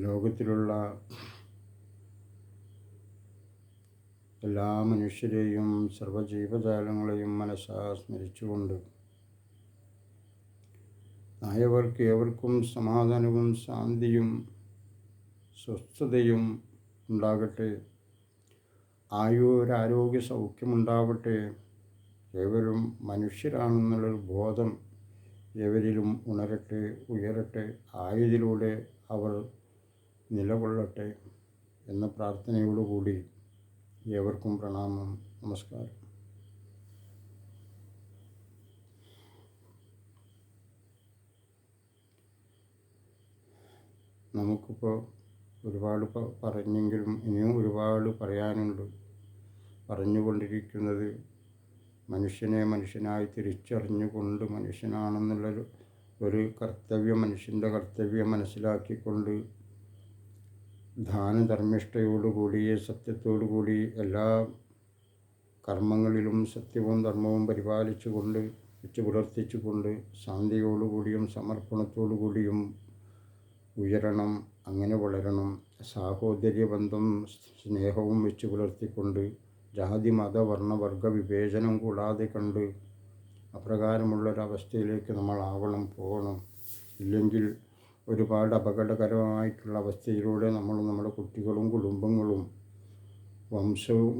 ലോകത്തിലുള്ള എല്ലാ മനുഷ്യരെയും സർവ്വജീവജാലങ്ങളെയും മനസ്സാ സ്മരിച്ചുകൊണ്ട് ആയവർക്ക് ഏവർക്കും സമാധാനവും ശാന്തിയും സ്വസ്ഥതയും ഉണ്ടാകട്ടെ. ആരോഗ്യ സൗഖ്യമുണ്ടാവട്ടെ. ഏവരും മനുഷ്യരാണെന്നുള്ളൊരു ബോധം ഏവരിലും ഉണരട്ടെ, ഉയരട്ടെ. ആയതിലൂടെ അവർ നിലകൊള്ളട്ടെ എന്ന പ്രാർത്ഥനയോടുകൂടി ഏവർക്കും പ്രണാമം, നമസ്കാരം. നമുക്കിപ്പോൾ ഒരുപാട് പറഞ്ഞെങ്കിലും ഇനിയും ഒരുപാട് പറയാനുണ്ട്. പറഞ്ഞുകൊണ്ടിരിക്കുന്നത് മനുഷ്യനെ മനുഷ്യനായി തിരിച്ചറിഞ്ഞുകൊണ്ട് മനുഷ്യനാണെന്നുള്ളൊരു കർത്തവ്യം, മനുഷ്യൻ്റെ കർത്തവ്യം മനസ്സിലാക്കിക്കൊണ്ട് ദാനധർമ്മിഷ്ഠയോടുകൂടി സത്യത്തോടുകൂടി എല്ലാ കർമ്മങ്ങളിലും സത്യവും ധർമ്മവും പരിപാലിച്ചുകൊണ്ട് വെച്ച് പുലർത്തിച്ചുകൊണ്ട് ശാന്തിയോടുകൂടിയും സമർപ്പണത്തോടുകൂടിയും ഉയരണം, അങ്ങനെ വളരണം. സാഹോദര്യബന്ധം സ്നേഹവും വെച്ച് പുലർത്തിക്കൊണ്ട് ജാതി മത വർണ്ണ വർഗ വിവേചനം കൂടാതെ കണ്ട് അപ്രകാരമുള്ളൊരവസ്ഥയിലേക്ക് നമ്മൾ പോകണം. ഇല്ലെങ്കിൽ ഒരുപാട് അപകടകരമായിട്ടുള്ള അവസ്ഥയിലൂടെ നമ്മളും നമ്മുടെ കുട്ടികളും കുടുംബങ്ങളും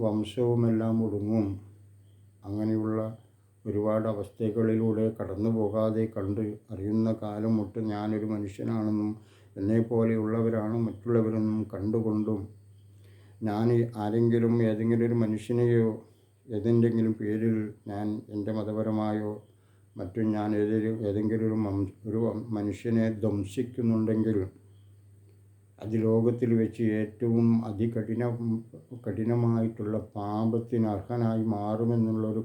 വംശവുമെല്ലാം ഒടുങ്ങും. അങ്ങനെയുള്ള ഒരുപാട് അവസ്ഥകളിലൂടെ കടന്നു പോകാതെ കണ്ട് അറിയുന്ന കാലം തൊട്ട് ഞാനൊരു മനുഷ്യനാണെന്നും എന്നെപ്പോലെയുള്ളവരാണ് മറ്റുള്ളവരെന്നും കണ്ടുകൊണ്ടും ഞാൻ ഏതെങ്കിലും ഒരു മനുഷ്യനെയോ ഏതെങ്കിലും പേരിൽ ഞാൻ എൻ്റെ മതപരമായോ മറ്റും ഞാൻ ഏതെങ്കിലും ഒരു മനുഷ്യനെ ധ്വംസിക്കുന്നുണ്ടെങ്കിൽ അത് ലോകത്തിൽ വെച്ച് ഏറ്റവും കഠിനമായിട്ടുള്ള പാപത്തിന് അർഹനായി മാറുമെന്നുള്ളൊരു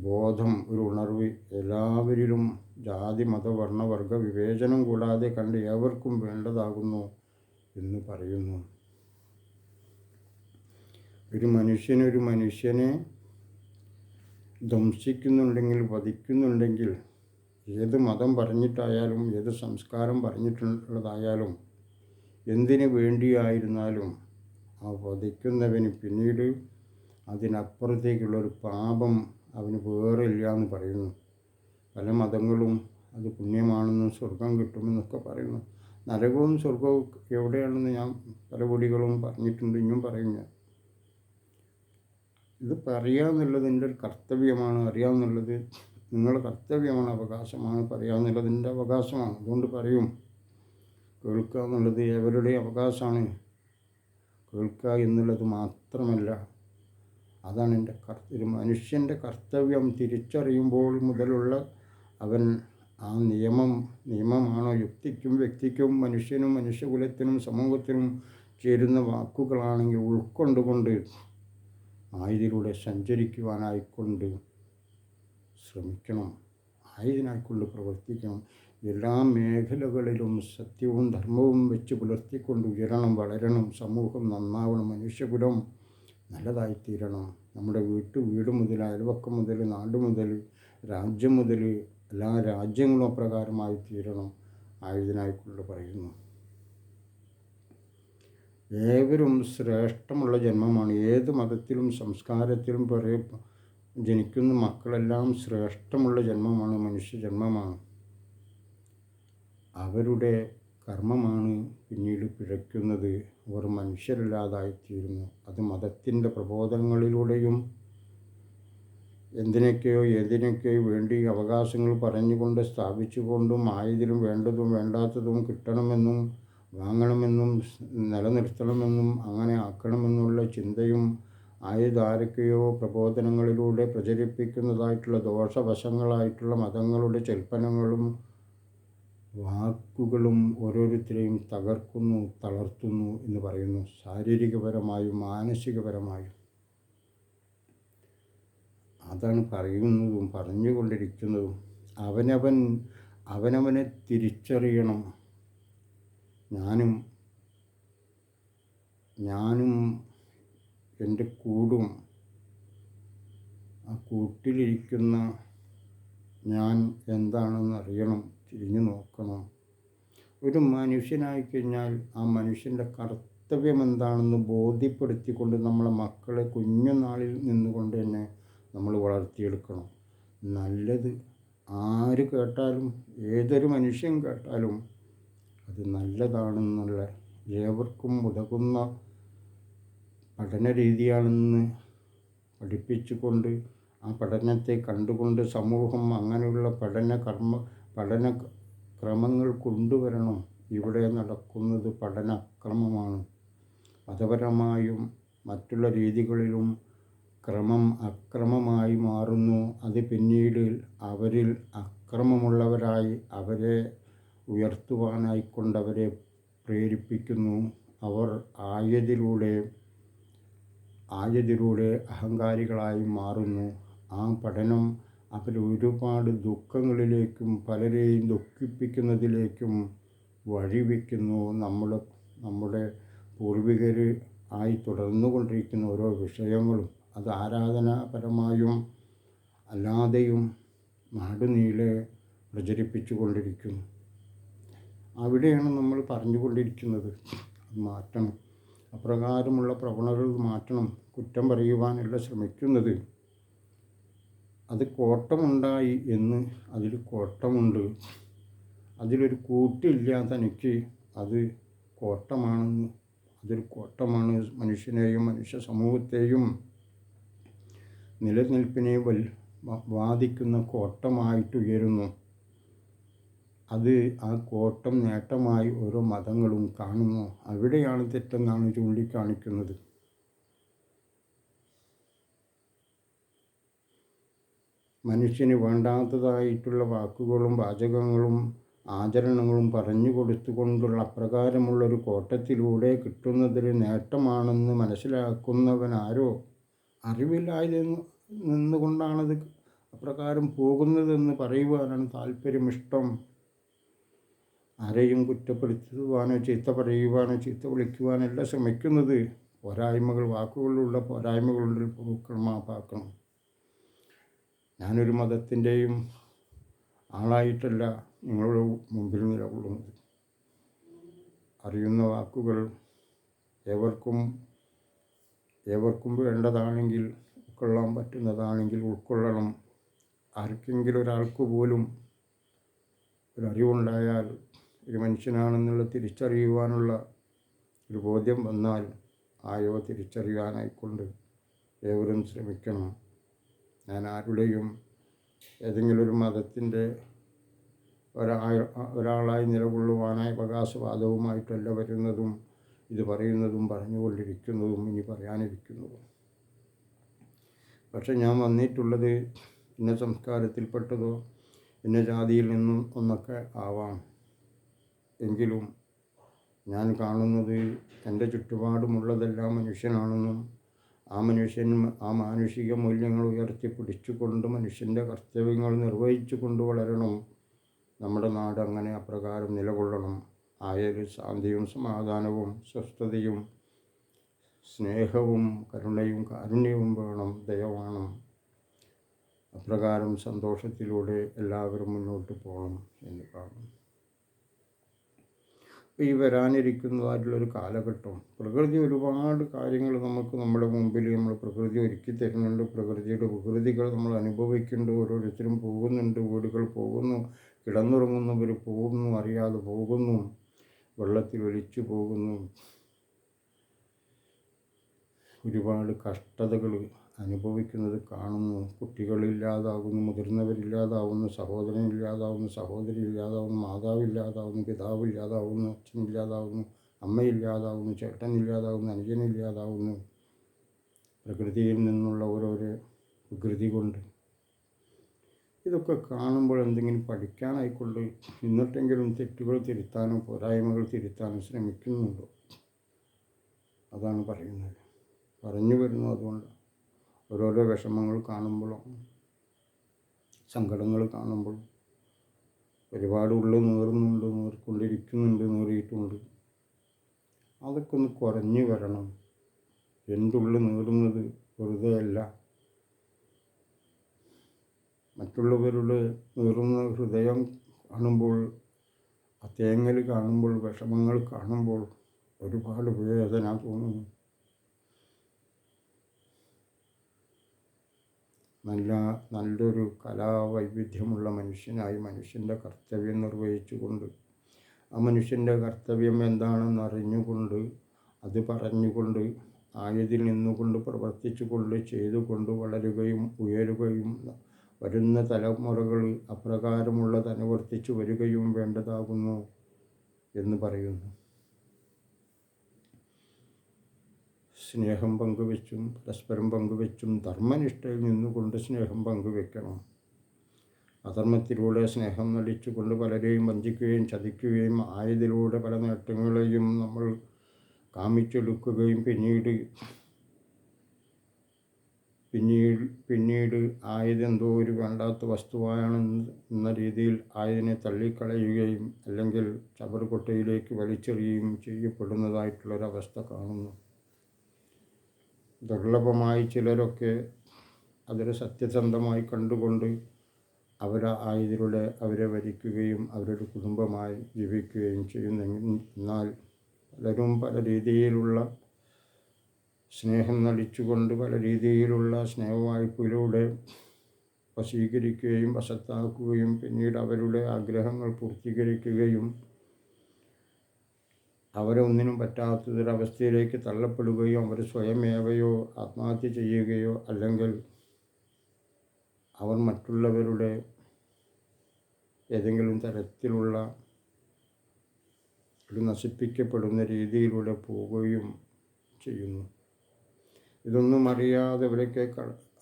ബോധം, ഒരു ഉണർവ് എല്ലാവരിലും ജാതി മത വർണ്ണ വർഗ വിവേചനം കൂടാതെ കണ്ട് ഏവർക്കും വേണ്ടതാകുന്നു എന്ന് പറയുന്നു. ഒരു മനുഷ്യനെ ധ്വംസിക്കുന്നുണ്ടെങ്കിൽ, വധിക്കുന്നുണ്ടെങ്കിൽ, ഏത് മതം പറഞ്ഞിട്ടായാലും ഏത് സംസ്കാരം പറഞ്ഞിട്ടുള്ളതായാലും എന്തിനു വേണ്ടിയായിരുന്നാലും ആ വധിക്കുന്നവന് പിന്നീട് അതിനപ്പുറത്തേക്കുള്ളൊരു പാപം അവന് വേറെ ഇല്ല എന്ന് പറയുന്നു. പല മതങ്ങളും അത് പുണ്യമാണെന്നും സ്വർഗം കിട്ടുമെന്നൊക്കെ പറയുന്നു. നരകവും സ്വർഗവും എവിടെയാണെന്ന് ഞാൻ പല പൊടികളും പറഞ്ഞിട്ടുണ്ട്, ഇനിയും പറയുന്നു. ഇത് പറയാമെന്നുള്ളത് എൻ്റെ ഒരു കർത്തവ്യമാണ്. അറിയാമെന്നുള്ളത് നിങ്ങളുടെ കർത്തവ്യമാണ്, അവകാശമാണ്. പറയാമെന്നുള്ളത് എൻ്റെ അവകാശമാണ്. അതുകൊണ്ട് പറയും. കേൾക്കുക എന്നുള്ളത് ഏവരുടെയും അവകാശമാണ്. കേൾക്കുക എന്നുള്ളത് മാത്രമല്ല, അതാണ് ഒരു മനുഷ്യൻ്റെ കർത്തവ്യം. തിരിച്ചറിയുമ്പോൾ മുതലുള്ള അവൻ ആ നിയമമാണോ യുക്തിക്കും വ്യക്തിക്കും മനുഷ്യനും മനുഷ്യകുലത്തിനും സമൂഹത്തിനും ചേരുന്ന വാക്കുകളാണെങ്കിൽ ഉൾക്കൊണ്ടുകൊണ്ട് ആയതിലൂടെ സഞ്ചരിക്കുവാനായിക്കൊണ്ട് ശ്രമിക്കണം, ആയതിനായിക്കൊണ്ട് പ്രവർത്തിക്കണം. എല്ലാ മേഖലകളിലും സത്യവും ധർമ്മവും വെച്ച് പുലർത്തിക്കൊണ്ട് ഉയരണം, വളരണം. സമൂഹം നന്നാവണം, മനുഷ്യകുലം നല്ലതായിത്തീരണം. നമ്മുടെ വീട് മുതൽ അയൽവക്കം മുതൽ നാട് മുതൽ രാജ്യം മുതൽ എല്ലാ രാജ്യങ്ങളും അപ്രകാരമായി തീരണം. ആയതിനായിക്കൊണ്ട് പറയുന്നു. ഏവരും ശ്രേഷ്ഠമുള്ള ജന്മമാണ്. ഏത് മതത്തിലും സംസ്കാരത്തിലും ജനിക്കുന്ന മക്കളെല്ലാം ശ്രേഷ്ഠമുള്ള ജന്മമാണ്, മനുഷ്യജന്മമാണ്. അവരുടെ കർമ്മമാണ് പിന്നീട് പിഴയ്ക്കുന്നത്. അവർ മനുഷ്യരല്ലാതായിത്തീരുന്നു. അത് മതത്തിൻ്റെ പ്രബോധനങ്ങളിലൂടെയും ഏതിനൊക്കെയോ വേണ്ടി അവകാശങ്ങൾ പറഞ്ഞുകൊണ്ട് സ്ഥാപിച്ചുകൊണ്ടും ആയതിലും വേണ്ടതും വേണ്ടാത്തതും കിട്ടണമെന്നും വാങ്ങണമെന്നും നിലനിർത്തണമെന്നും അങ്ങനെ ആക്കണമെന്നുള്ള ചിന്തയും ആയതാരൊക്കെയോ പ്രബോധനങ്ങളിലൂടെ പ്രചരിപ്പിക്കുന്നതായിട്ടുള്ള ദോഷവശങ്ങളായിട്ടുള്ള മതങ്ങളുടെ ചെൽപ്പനങ്ങളും വാക്കുകളും ഓരോരുത്തരെയും തകർക്കുന്നു, തളർത്തുന്നു എന്ന് പറയുന്നു. ശാരീരികപരമായും മാനസികപരമായും അതാണ് പറയുന്നതും പറഞ്ഞുകൊണ്ടിരിക്കുന്നതും. അവനവനെ തിരിച്ചറിയണം. ഞാനും എൻ്റെ കൂടും, ആ കൂട്ടിലിരിക്കുന്ന ഞാൻ എന്താണെന്ന് അറിയണം, തിരിഞ്ഞു നോക്കണം. ഒരു മനുഷ്യനായി കഴിഞ്ഞാൽ ആ മനുഷ്യൻ്റെ കർത്തവ്യം എന്താണെന്ന് ബോധ്യപ്പെടുത്തിക്കൊണ്ട് നമ്മളെ മക്കളെ കുഞ്ഞുനാളിൽ നിന്നുകൊണ്ട് തന്നെ നമ്മൾ വളർത്തിയെടുക്കണം. നല്ലത് ആര് കേട്ടാലും ഏതൊരു മനുഷ്യൻ കേട്ടാലും അത് നല്ലതാണെന്നുള്ള ഏവർക്കും ഉതകുന്ന പഠന രീതിയാണെന്ന് പഠിപ്പിച്ചുകൊണ്ട് ആ പഠനത്തെ കണ്ടുകൊണ്ട് സമൂഹം അങ്ങനെയുള്ള പഠന ക്രമങ്ങൾ കൊണ്ടുവരണം. ഇവിടെ നടക്കുന്നത് പഠനാക്രമമാണ്. മതപരമായും മറ്റുള്ള രീതികളിലും ക്രമം അക്രമമായി മാറുന്നു. അത് പിന്നീട് അവരിൽ അക്രമമുള്ളവരായി അവരെ ഉയർത്തുവാനായിക്കൊണ്ടവരെ പ്രേരിപ്പിക്കുന്നു. അവർ ആയതിലൂടെ അഹങ്കാരികളായി മാറുന്നു. ആ പഠനം അവർ ഒരുപാട് ദുഃഖങ്ങളിലേക്കും പലരെയും ദുഃഖിപ്പിക്കുന്നതിലേക്കും വഴിവെക്കുന്നു. നമ്മുടെ പൂർവികർ ആയി തുടർന്നു കൊണ്ടിരിക്കുന്ന ഓരോ വിഷയങ്ങളും അത് ആരാധനാപരമായും അല്ലാതെയും നാടുനീളെ പ്രചരിപ്പിച്ചു കൊണ്ടിരിക്കുന്നു. അവിടെയാണ് നമ്മൾ പറഞ്ഞുകൊണ്ടിരിക്കുന്നത്. അത് മാറ്റണം. അപ്രകാരമുള്ള പ്രവണതകൾ മാറ്റണം. കുറ്റം പറയുവാനല്ല ശ്രമിക്കുന്നത്. അത് കോട്ടമുണ്ടായി എന്ന് അതിൽ കോട്ടമുണ്ട്. അതിലൊരു കൂട്ടില്ല തനിക്ക്. അത് കോട്ടമാണെന്ന്. അതൊരു കോട്ടമാണ്. മനുഷ്യനെയും മനുഷ്യ സമൂഹത്തെയും നിലനിൽപ്പിനെ ബാധിക്കുന്ന കോട്ടമായിട്ടുയരുന്നു. അത് ആ കോട്ടം നേട്ടമായി ഓരോ മതങ്ങളും കാണുന്നു. അവിടെയാണ് തെറ്റെന്നാണ് ചൂണ്ടിക്കാണിക്കുന്നത്. മനുഷ്യന് വേണ്ടാത്തതായിട്ടുള്ള വാക്കുകളും വാചകങ്ങളും ആചരണങ്ങളും പറഞ്ഞു കൊടുത്തുകൊണ്ടുള്ള അപ്രകാരമുള്ളൊരു കോട്ടത്തിലൂടെ കിട്ടുന്നതൊരു നേട്ടമാണെന്ന് മനസ്സിലാക്കുന്നവനാരോ അറിവില്ലാതെ നിന്നുകൊണ്ടാണത് അപ്രകാരം പോകുന്നതെന്ന് പറയുവാനാണ് താല്പര്യമിഷ്ടം. ആരെയും കുറ്റപ്പെടുത്തുവാനോ ചീത്ത പറയുവാനോ ചീത്ത വിളിക്കുവാനല്ല ശ്രമിക്കുന്നത്. വാക്കുകളിലുള്ള പോരായ്മകളുടെ മാപ്പാക്കണം. ഞാനൊരു മതത്തിൻ്റെയും ആളായിട്ടല്ല നിങ്ങളുടെ മുമ്പിൽ നിലകൊള്ളുന്നത്. അറിയുന്ന വാക്കുകൾ ഏവർക്കും വേണ്ടതാണെങ്കിൽ ഉൾക്കൊള്ളാൻ പറ്റുന്നതാണെങ്കിൽ ഉൾക്കൊള്ളണം. ആർക്കെങ്കിലും ഒരാൾക്ക് പോലും ഒരറിവുണ്ടായാൽ ഒരു മനുഷ്യനാണെന്നുള്ള തിരിച്ചറിയുവാനുള്ള ഒരു ബോധ്യം വന്നാൽ ആയോ തിരിച്ചറിയാനായിക്കൊണ്ട് ഏവരും ശ്രമിക്കണം. ഞാൻ ആരുടെയും ഏതെങ്കിലും ഒരു മതത്തിൻ്റെ ഒരാളായി നിലകൊള്ളുവാനായി അവകാശവാദവുമായിട്ടല്ല വരുന്നതും ഇത് പറയുന്നതും പറഞ്ഞുകൊണ്ടിരിക്കുന്നതും ഇനി പറയാനിരിക്കുന്നതും. പക്ഷെ ഞാൻ വന്നിട്ടുള്ളത് ഇന്ന സംസ്കാരത്തിൽപ്പെട്ടതോ ഇന്ന ജാതിയിൽ നിന്നും ഒന്നൊക്കെ ആവാം. എങ്കിലും ഞാൻ കാണുന്നത് എൻ്റെ ചുറ്റുപാടുമുള്ളതെല്ലാം മനുഷ്യനാണെന്നും ആ മാനുഷിക മൂല്യങ്ങൾ ഉയർത്തിപ്പിടിച്ചുകൊണ്ട് മനുഷ്യൻ്റെ കർത്തവ്യങ്ങൾ നിർവഹിച്ചു കൊണ്ട് വളരണം. നമ്മുടെ നാട് അങ്ങനെ അപ്രകാരം നിലകൊള്ളണം. ആയൊരു ശാന്തിയും സമാധാനവും സ്വസ്ഥതയും സ്നേഹവും കരുണയും കാരുണ്യവും വേണം. ദയ വേണം. അപ്രകാരം സന്തോഷത്തിലൂടെ എല്ലാവരും മുന്നോട്ട് പോകണം എന്ന് കാണും. ഈ വരാനിരിക്കുന്നതായിട്ടുള്ളൊരു കാലഘട്ടം പ്രകൃതി ഒരുപാട് കാര്യങ്ങൾ നമ്മുടെ മുമ്പിൽ പ്രകൃതി ഒരുക്കി തരുന്നുണ്ട്. പ്രകൃതിയുടെ വികൃതികൾ നമ്മൾ അനുഭവിക്കുന്നുണ്ട്. ഓരോരുത്തരും പോകുന്നുണ്ട്. വീടുകൾ പോകുന്നു, കിടന്നുറങ്ങുന്നവർ പോകുന്നു, അറിയാതെ പോകുന്നു, വെള്ളത്തിൽ ഒലിച്ചു പോകുന്നു. ഒരുപാട് കഷ്ടതകൾ അനുഭവിക്കുന്നത് കാണുന്നു. കുട്ടികളില്ലാതാകുന്നു, മുതിർന്നവരില്ലാതാവുന്നു, സഹോദരനില്ലാതാവുന്നു, സഹോദരി ഇല്ലാതാവുന്നു, മാതാവില്ലാതാവുന്നു, പിതാവില്ലാതാവുന്നു, അച്ഛനില്ലാതാവുന്നു, അമ്മയില്ലാതാവുന്നു, ചേട്ടനില്ലാതാവുന്നു, അനുജനില്ലാതാവുന്നു. പ്രകൃതിയിൽ നിന്നുള്ള ഓരോരോ വികൃതി കൊണ്ട് ഇതൊക്കെ കാണുമ്പോൾ എന്തെങ്കിലും പഠിക്കാനായിക്കൊണ്ട് എന്നിട്ടെങ്കിലും തെറ്റുകൾ തിരുത്താനോ പോരായ്മകൾ തിരുത്താനോ ശ്രമിക്കുന്നുണ്ടോ? അതാണ് പറയുന്നത്. പറഞ്ഞു വരുന്നു. അതുകൊണ്ട് ഓരോരോ വിഷമങ്ങൾ കാണുമ്പോഴും സങ്കടങ്ങൾ കാണുമ്പോഴും ഒരുപാട് ഉള്ളിൽ നീറിയിട്ടുണ്ട്. അതൊക്കെ ഒന്ന് കുറഞ്ഞു വരണം. എന്തുള്ളിൽ നീറുന്നത് വെറുതെ അല്ല. മറ്റുള്ളവരുടെ നീറുന്ന ഹൃദയം കാണുമ്പോൾ ആ തേങ്ങൽ കാണുമ്പോൾ, വിഷമങ്ങൾ കാണുമ്പോൾ ഒരുപാട് വേദന തോന്നുന്നു. നല്ലൊരു കലാവൈവിധ്യമുള്ള മനുഷ്യനായി മനുഷ്യൻ്റെ കർത്തവ്യം നിർവഹിച്ചുകൊണ്ട്, ആ മനുഷ്യൻ്റെ കർത്തവ്യം എന്താണെന്ന് അറിഞ്ഞുകൊണ്ട്, അത് പറഞ്ഞുകൊണ്ട്, ആയതിൽ നിന്നുകൊണ്ട്, പ്രവർത്തിച്ചുകൊണ്ട്, ചെയ്തുകൊണ്ട് വളരുകയും ഉയരുകയും വരുന്ന തലമുറകൾ അപ്രകാരമുള്ളത് അനുവർത്തിച്ചു വരികയും വേണ്ടതാകുന്നു എന്ന് പറയുന്നു. സ്നേഹം പങ്കുവെച്ചും പരസ്പരം പങ്കുവെച്ചും ധർമ്മനിഷ്ഠയിൽ നിന്നുകൊണ്ട് സ്നേഹം പങ്കുവെക്കണം. അധർമ്മത്തിലൂടെ സ്നേഹം നടിച്ചുകൊണ്ട് പലരെയും വഞ്ചിക്കുകയും ചതിക്കുകയും ആയതിലൂടെ പല നേട്ടങ്ങളെയും നമ്മൾ കാമിച്ചെടുക്കുകയും പിന്നീട് ആയതെന്തോ ഒരു വേണ്ടാത്ത വസ്തുവാണെന്ന രീതിയിൽ ആയതിനെ തള്ളിക്കളയുകയും അല്ലെങ്കിൽ ചവറുകൊട്ടയിലേക്ക് വലിച്ചെറിയുകയും ചെയ്യപ്പെടുന്നതായിട്ടുള്ളൊരവസ്ഥ കാണുന്നു. ദുർലഭമായി ചിലരൊക്കെ അതൊരു സത്യസന്ധമായി കണ്ടുകൊണ്ട് ആയതിലൂടെ അവരെ വരിക്കുകയും അവരുടെ കുടുംബമായി ജീവിക്കുകയും ചെയ്യുന്നു. എന്നാൽ പലരും പല രീതിയിലുള്ള സ്നേഹം നടിച്ചുകൊണ്ട് പല രീതിയിലുള്ള സ്നേഹവായ്പയിലൂടെ വശീകരിക്കുകയും വശത്താക്കുകയും പിന്നീട് അവരുടെ ആഗ്രഹങ്ങൾ പൂർത്തീകരിക്കുകയും അവരെ ഒന്നിനും പറ്റാത്തൊരവസ്ഥയിലേക്ക് തള്ളപ്പെടുകയോ അവർ സ്വയമേവയോ ആത്മഹത്യ ചെയ്യുകയോ അല്ലെങ്കിൽ അവർ മറ്റുള്ളവരുടെ ഏതെങ്കിലും തരത്തിലുള്ള ഒരു നശിപ്പിക്കപ്പെടുന്ന രീതിയിലൂടെ പോവുകയും ചെയ്യുന്നു. ഇതൊന്നും അറിയാതെ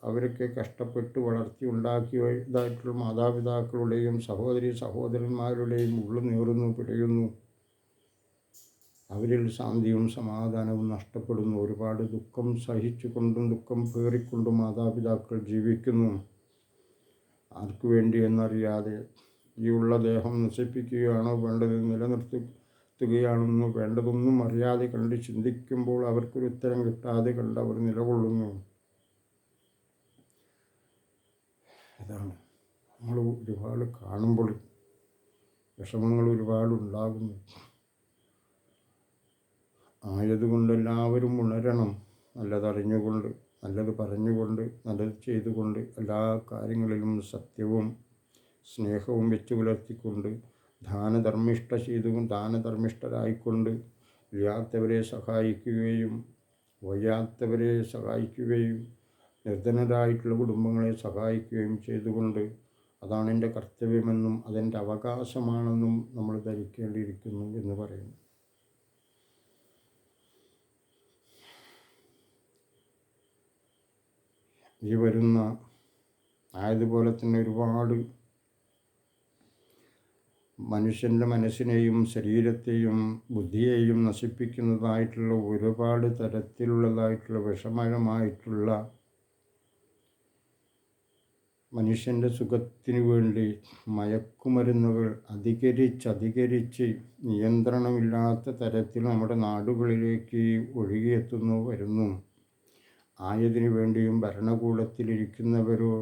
അവരൊക്കെ കഷ്ടപ്പെട്ട് വളർത്തി ഉണ്ടാക്കിയതായിട്ടുള്ള മാതാപിതാക്കളുടെയും സഹോദരന്മാരുടെയും ഉള്ളു നീറുന്നു, പിടയുന്നു. അവരിൽ ശാന്തിയും സമാധാനവും നഷ്ടപ്പെടുന്നു. ഒരുപാട് ദുഃഖം സഹിച്ചുകൊണ്ടും ദുഃഖം പേറിക്കൊണ്ടും മാതാപിതാക്കൾ ജീവിക്കുന്നു. ആർക്കു വേണ്ടി എന്നറിയാതെ ഈ ഉള്ള ദേഹം നശിപ്പിക്കുകയാണോ വേണ്ടത്, നിലനിർത്തുകയാണെന്നോ വേണ്ടതൊന്നും അറിയാതെ കണ്ട് ചിന്തിക്കുമ്പോൾ അവർക്കൊരു ഉത്തരം കിട്ടാതെ കണ്ട് അവർ നിലകൊള്ളുന്നു. അതാണ് നമ്മൾ ഒരുപാട് കാണുമ്പോൾ വിഷമങ്ങൾ ഒരുപാടുണ്ടാകുന്നു. ആയതുകൊണ്ട് എല്ലാവരും ഉണരണം. നല്ലതറിഞ്ഞുകൊണ്ട്, നല്ലത് പറഞ്ഞുകൊണ്ട്, നല്ലത് ചെയ്തുകൊണ്ട്, എല്ലാ കാര്യങ്ങളിലും സത്യവും സ്നേഹവും വെച്ച് പുലർത്തിക്കൊണ്ട് ദാനധർമ്മിഷ്ഠരായിക്കൊണ്ട് ഇല്ലാത്തവരെ സഹായിക്കുകയും വയ്യാത്തവരെ സഹായിക്കുകയും നിർധനരായിട്ടുള്ള കുടുംബങ്ങളെ സഹായിക്കുകയും ചെയ്തുകൊണ്ട് അതാണ് എൻ്റെ കർത്തവ്യമെന്നും അതെൻ്റെ അവകാശമാണെന്നും നമ്മൾ ധരിക്കേണ്ടിയിരിക്കുന്നു എന്ന് പറയുന്നു. ഈ വരുന്ന ആയതുപോലെ തന്നെ ഒരുപാട് മനുഷ്യൻ്റെ മനസ്സിനെയും ശരീരത്തെയും ബുദ്ധിയെയും നശിപ്പിക്കുന്നതായിട്ടുള്ള ഒരുപാട് തരത്തിലുള്ളതായിട്ടുള്ള വിഷമയമായിട്ടുള്ള മനുഷ്യൻ്റെ സുഖത്തിനു വേണ്ടി മയക്കുമരുന്നുകൾ അധികരിച്ച് നിയന്ത്രണമില്ലാത്ത തരത്തിൽ നമ്മുടെ നാടുകളിലേക്ക് വരുന്നു. ആയതിനു വേണ്ടിയും ഭരണകൂടത്തിലിരിക്കുന്നവരോ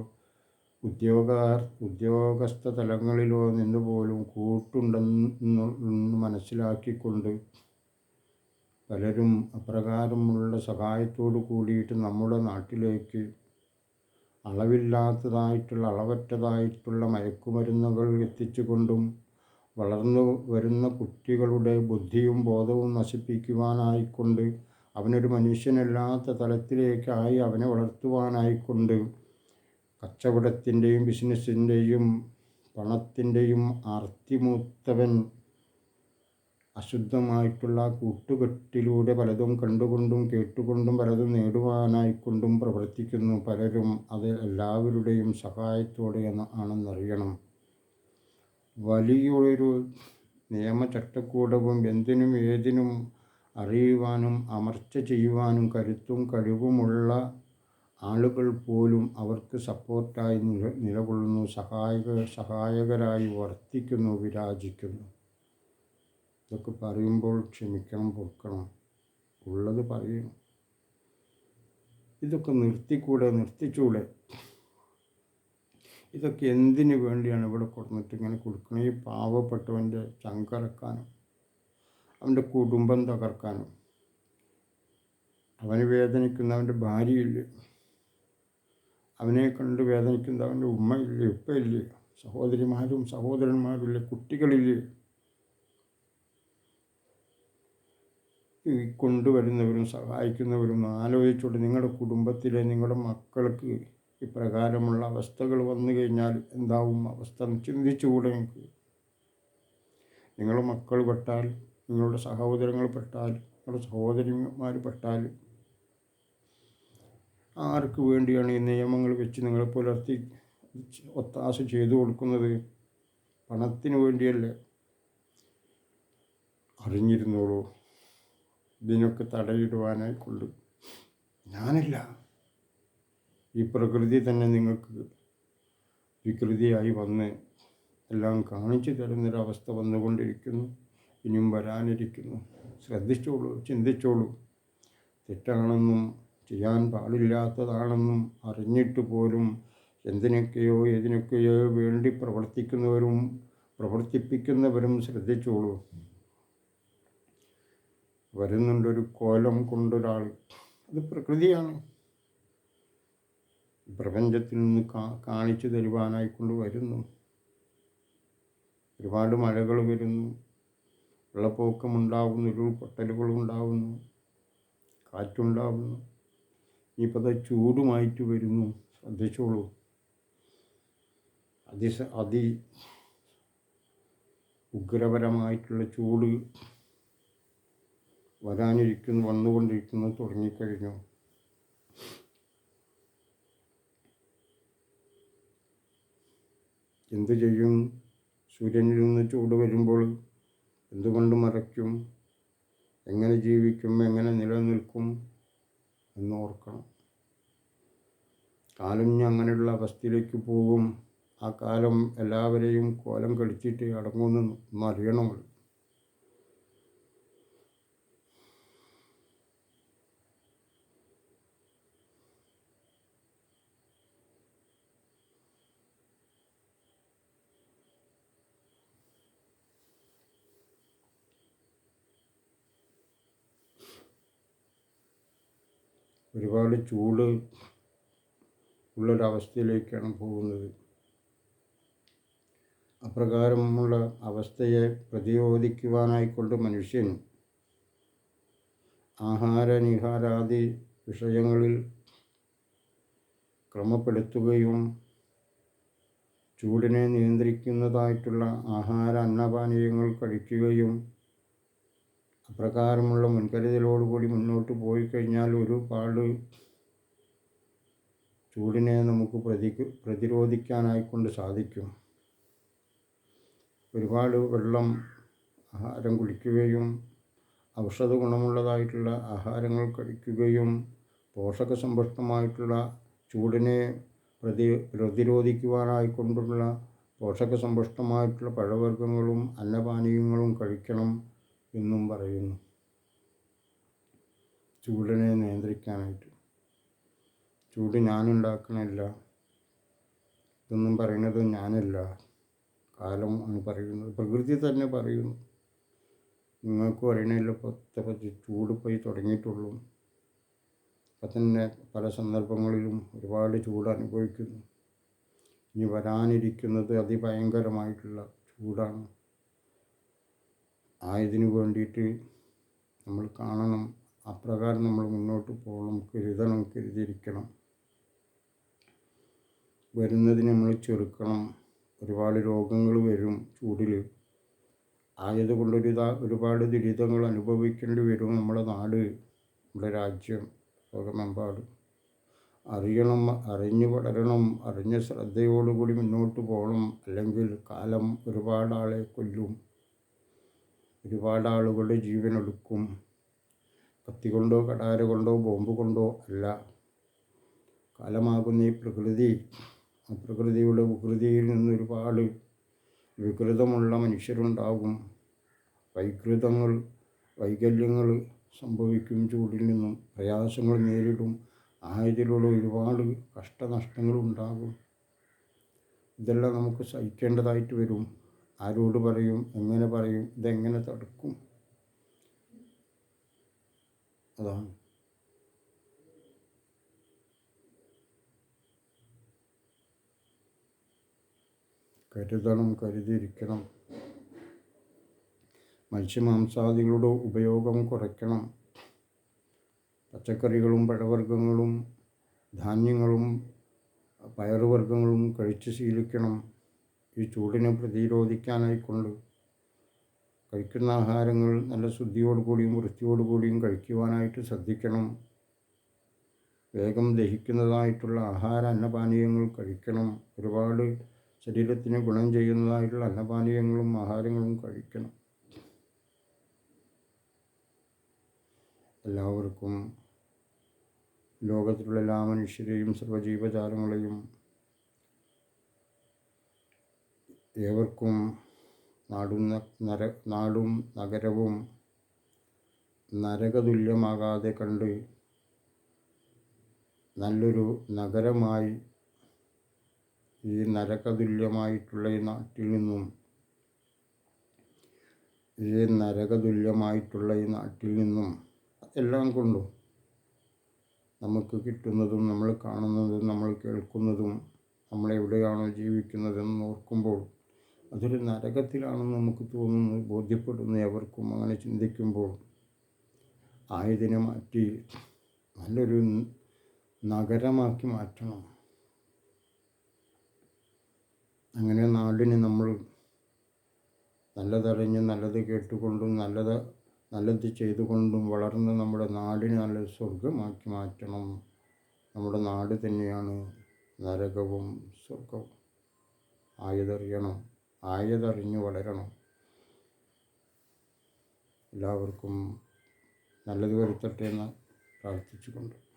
ഉദ്യോഗസ്ഥ തലങ്ങളിലോ നിന്നുപോലും കൂട്ടുണ്ടെന്ന് മനസ്സിലാക്കിക്കൊണ്ട് പലരും അപ്രകാരമുള്ള സഹായത്തോടു കൂടിയിട്ട് നമ്മുടെ നാട്ടിലേക്ക് അളവറ്റതായിട്ടുള്ള മയക്കുമരുന്നുകൾ എത്തിച്ചുകൊണ്ടും വളർന്നു വരുന്ന കുട്ടികളുടെ ബുദ്ധിയും ബോധവും നശിപ്പിക്കുവാനായിക്കൊണ്ട് അവനൊരു മനുഷ്യനല്ലാത്ത തലത്തിലേക്കായി അവനെ വളർത്തുവാനായിക്കൊണ്ട് കച്ചവടത്തിൻ്റെയും ബിസിനസ്സിൻ്റെയും പണത്തിൻ്റെയും ആർത്തിമൂത്തവൻ അശുദ്ധമായിട്ടുള്ള കൂട്ടുകെട്ടിലൂടെ പലതും കണ്ടുകൊണ്ടും കേട്ടുകൊണ്ടും പലതും നേടുവാനായിക്കൊണ്ടും പ്രവർത്തിക്കുന്നു. പലരും അത് എല്ലാവരുടെയും സഹായത്തോടെ ആണെന്നറിയണം. വലിയൊരു നിയമചട്ടക്കൂടവും എന്തിനും ഏതിനും അറിയുവാനും അമർച്ച ചെയ്യുവാനും കരുത്തും കഴിവുമുള്ള ആളുകൾ പോലും അവർക്ക് സപ്പോർട്ടായി നിലകൊള്ളുന്നു, സഹായകരായി വർത്തിക്കുന്നു, വിരാജിക്കുന്നു. ഇതൊക്കെ പറയുമ്പോൾ ക്ഷമിക്കണം, പൊറുക്കണം, ഉള്ളത് പറയണം. ഇതൊക്കെ നിർത്തിച്ചൂടെ? ഇതൊക്കെ എന്തിനു വേണ്ടിയാണ് ഇവിടെ കൊടുത്തിട്ട് ഇങ്ങനെ കൊടുക്കുന്നത്? ഈ പാവപ്പെട്ടവൻ്റെ ചങ്കറക്കാനും അവൻ്റെ കുടുംബം തകർക്കാനും. അവന് വേദനിക്കുന്നവൻ്റെ ഭാര്യയില്ലേ, അവനെ കണ്ട് വേദനിക്കുന്നവൻ്റെ ഉമ്മയില്ലേ, ഉപ്പയില്ലേ, സഹോദരിമാരും സഹോദരന്മാരില്ലേ, കുട്ടികളില്ലേ? ഈ കൊണ്ടുവരുന്നവരും സഹായിക്കുന്നവരും ആലോചിച്ചോട്ട് നിങ്ങളുടെ കുടുംബത്തിലെ നിങ്ങളുടെ മക്കൾക്ക് ഇപ്രകാരമുള്ള അവസ്ഥകൾ വന്നു കഴിഞ്ഞാൽ എന്താവും അവസ്ഥ ചിന്തിച്ചുകൂടെ? നിങ്ങൾക്ക് നിങ്ങളുടെ മക്കൾ പെട്ടാൽ, നിങ്ങളുടെ സഹോദരങ്ങൾ പെട്ടാൽ, നിങ്ങളുടെ സഹോദരിമാർ പെട്ടാൽ ആർക്ക് വേണ്ടിയാണ് ഈ നിയമങ്ങൾ വെച്ച് നിങ്ങൾ പുലർത്തി ഒത്താശ ചെയ്തു കൊടുക്കുന്നത്? പണത്തിന് വേണ്ടിയല്ലേ? അറിഞ്ഞിരുന്നോളൂ, ഇതിനൊക്കെ തടയിടുവാനായിക്കൊണ്ട് ഞാനില്ല, ഈ പ്രകൃതി തന്നെ നിങ്ങൾക്ക് വികൃതിയായി വന്ന് എല്ലാം കാണിച്ചു തരുന്നൊരവസ്ഥ വന്നുകൊണ്ടിരിക്കുന്നു, ഇനിയും വരാനിരിക്കുന്നു. ശ്രദ്ധിച്ചോളൂ, ചിന്തിച്ചോളൂ. തെറ്റാണെന്നും ചെയ്യാൻ പാടില്ലാത്തതാണെന്നും അറിഞ്ഞിട്ട് പോലും എന്തിനൊക്കെയോ ഏതിനൊക്കെയോ വേണ്ടി പ്രവർത്തിപ്പിക്കുന്നവരും ശ്രദ്ധിച്ചോളൂ. വരുന്നുണ്ടൊരു കോലം കൊണ്ടൊരാൾ, അത് പ്രകൃതിയാണ്. പ്രപഞ്ചത്തിൽ നിന്ന് കാണിച്ചു തരുവാനായിക്കൊണ്ട് വരുന്നു. ഒരുപാട് മഴകൾ വരുന്നു, വെള്ളപ്പൊക്കമുണ്ടാവുന്നു, ഉരുൾപൊട്ടലുകളുണ്ടാവുന്നു, കാറ്റുണ്ടാവുന്നു. ഇനിയിപ്പോൾ അത് ചൂടുമായിട്ട് വരുന്നു. ശ്രദ്ധിച്ചോളൂ. അതി ഉഗ്രപരമായിട്ടുള്ള ചൂട് വന്നുകൊണ്ടിരിക്കുന്നു, തുടങ്ങിക്കഴിഞ്ഞു. എന്തു ചെയ്യും? സൂര്യനിൽ നിന്ന് ചൂട് വരുമ്പോൾ എന്തുകൊണ്ട് മറയ്ക്കും? എങ്ങനെ ജീവിക്കും? എങ്ങനെ നിലനിൽക്കും എന്നോർക്കണം. കാലം ഇനി അങ്ങനെയുള്ള അവസ്ഥയിലേക്ക് പോകും. ആ കാലം എല്ലാവരെയും കോലം കടിച്ചിട്ട് അടങ്ങുമെന്ന് അറിയണം. ഒരുപാട് ചൂട് ഉള്ളൊരവസ്ഥയിലേക്കാണ് പോകുന്നത്. അപ്രകാരമുള്ള അവസ്ഥയെ പ്രതിരോധിക്കുവാനായിക്കൊണ്ട് മനുഷ്യൻ ആഹാരനിഹാരാദി വിഷയങ്ങളിൽ ക്രമപ്പെടുത്തുകയും ചൂടിനെ നിയന്ത്രിക്കുന്നതായിട്ടുള്ള ആഹാര അന്നപാനീയങ്ങൾ കഴിക്കുകയും അപ്രകാരമുള്ള മുൻകരുതലോടുകൂടി മുന്നോട്ട് പോയി കഴിഞ്ഞാൽ ഒരുപാട് ചൂടിനെ നമുക്ക് പ്രതിരോധിക്കാനായിക്കൊണ്ട് സാധിക്കും. ഒരുപാട് വെള്ളം, ആഹാരം കുടിക്കുകയും ഔഷധ ഗുണമുള്ളതായിട്ടുള്ള ആഹാരങ്ങൾ കഴിക്കുകയും പോഷകസമ്പുഷ്ടമായിട്ടുള്ള ചൂടിനെ പ്രതിരോധിക്കുവാനായിക്കൊണ്ടുള്ള പോഷകസമ്പുഷ്ടമായിട്ടുള്ള പഴവർഗ്ഗങ്ങളും അന്നപാനീയങ്ങളും കഴിക്കണം എന്നും പറയുന്നു. ചൂടിനെ നിയന്ത്രിക്കാനായിട്ട്. ചൂട് ഞാനുണ്ടാക്കണില്ല, ഇതൊന്നും പറയുന്നത് ഞാനല്ല, കാലം ആണ് പറയുന്നത്, പ്രകൃതി തന്നെ പറയുന്നു. നിങ്ങൾക്ക് അറിയണമല്ലോ, പറ്റി ചൂട് പോയി തുടങ്ങിയിട്ടുള്ളൂ. അപ്പം തന്നെ പല സന്ദർഭങ്ങളിലും ഒരുപാട് ചൂട് അനുഭവിക്കുന്നു. ഇനി വരാനിരിക്കുന്നത് അതിഭയങ്കരമായിട്ടുള്ള ചൂടാണ്. ആയതിനു വേണ്ടിയിട്ട് നമ്മൾ കാണണം, അപ്രകാരം നമ്മൾ മുന്നോട്ട് പോകണം, കരുതിയിരിക്കണം. വരുന്നതിന് നമ്മൾ ചെറുക്കണം. ഒരുപാട് രോഗങ്ങൾ വരും ചൂടിൽ. ആയതുകൊണ്ട് ഒരുപാട് ദുരിതങ്ങൾ അനുഭവിക്കേണ്ടി വരും. നമ്മുടെ നാട്, നമ്മുടെ രാജ്യം, ലോകമെമ്പാടും അറിയണം, അറിഞ്ഞു വളരണം, അറിഞ്ഞ ശ്രദ്ധയോടുകൂടി മുന്നോട്ട് പോകണം. അല്ലെങ്കിൽ കാലം ഒരുപാട് ആളെ കൊല്ലും, ഒരുപാട് ആളുകളുടെ ജീവനെടുക്കും. കത്തി കൊണ്ടോ കടാര കൊണ്ടോ ബോംബ് കൊണ്ടോ അല്ല. കാലമാകുന്ന ഈ പ്രകൃതി, ആ പ്രകൃതിയുടെ വികൃതിയിൽ നിന്ന് ഒരുപാട് വികൃതമുള്ള മനുഷ്യരുണ്ടാകും. വൈകല്യങ്ങൾ സംഭവിക്കും. ചൂടിൽ നിന്നും പ്രയാസങ്ങൾ നേരിടും. ആയതിലൂടെ ഒരുപാട് കഷ്ടനഷ്ടങ്ങളുണ്ടാകും. ഇതെല്ലാം നമുക്ക് സഹിക്കേണ്ടതായിട്ട് വരും. ആരോട് പറയും, എങ്ങനെ പറയും, ഇതെങ്ങനെ തടുക്കും? അതാണ്. കരുതണം, കരുതിയിരിക്കണം. മത്സ്യമാംസാദികളുടെ ഉപയോഗം കുറയ്ക്കണം. പച്ചക്കറികളും പഴവർഗ്ഗങ്ങളും ധാന്യങ്ങളും പയറുവർഗ്ഗങ്ങളും കഴിച്ച് ശീലിക്കണം. ഈ ചൂടിനെ പ്രതിരോധിക്കാനായിക്കൊണ്ട് കഴിക്കുന്ന ആഹാരങ്ങൾ നല്ല ശുദ്ധിയോടുകൂടിയും വൃത്തിയോടുകൂടിയും കഴിക്കുവാനായിട്ട് ശ്രദ്ധിക്കണം. വേഗം ദഹിക്കുന്നതായിട്ടുള്ള അന്നപാനീയങ്ങൾ കഴിക്കണം. ഒരുപാട് ശരീരത്തിന് ഗുണം ചെയ്യുന്നതായിട്ടുള്ള അന്നപാനീയങ്ങളും ആഹാരങ്ങളും കഴിക്കണം. എല്ലാവർക്കും, ലോകത്തിലുള്ള എല്ലാ മനുഷ്യരെയും സർവ്വജീവജാലങ്ങളെയും ഏവർക്കും നാടും നഗരവും നരകതുല്യമാകാതെ കണ്ട് നല്ലൊരു നഗരമായി ഈ നരകതുല്യമായിട്ടുള്ള ഈ നാട്ടിൽ നിന്നും എല്ലാം കൊണ്ടും നമുക്ക് കിട്ടുന്നതും നമ്മൾ കാണുന്നതും നമ്മൾ കേൾക്കുന്നതും നമ്മളെവിടെയാണോ ജീവിക്കുന്നതെന്ന് ഓർക്കുമ്പോൾ അതൊരു നരകത്തിലാണെന്ന് നമുക്ക് തോന്നുന്നു, ബോധ്യപ്പെടുന്നു. എവർക്കും അങ്ങനെ ചിന്തിക്കുമ്പോൾ ആയതിനെ മാറ്റി നല്ലൊരു നഗരമാക്കി മാറ്റണം. അങ്ങനെ നാടിന് നമ്മൾ നല്ലതറിഞ്ഞ് നല്ലത് കേട്ടുകൊണ്ടും നല്ലത് ചെയ്തുകൊണ്ടും വളർന്ന് നമ്മുടെ നാടിനെ നല്ലൊരു സ്വർഗമാക്കി മാറ്റണം. നമ്മുടെ നാട് തന്നെയാണ് നരകവും സ്വർഗവും. ആയതറിഞ്ഞ് വളരണം. എല്ലാവർക്കും നല്ലത് വരുത്തട്ടെ എന്ന് പ്രാർത്ഥിച്ചുകൊണ്ട്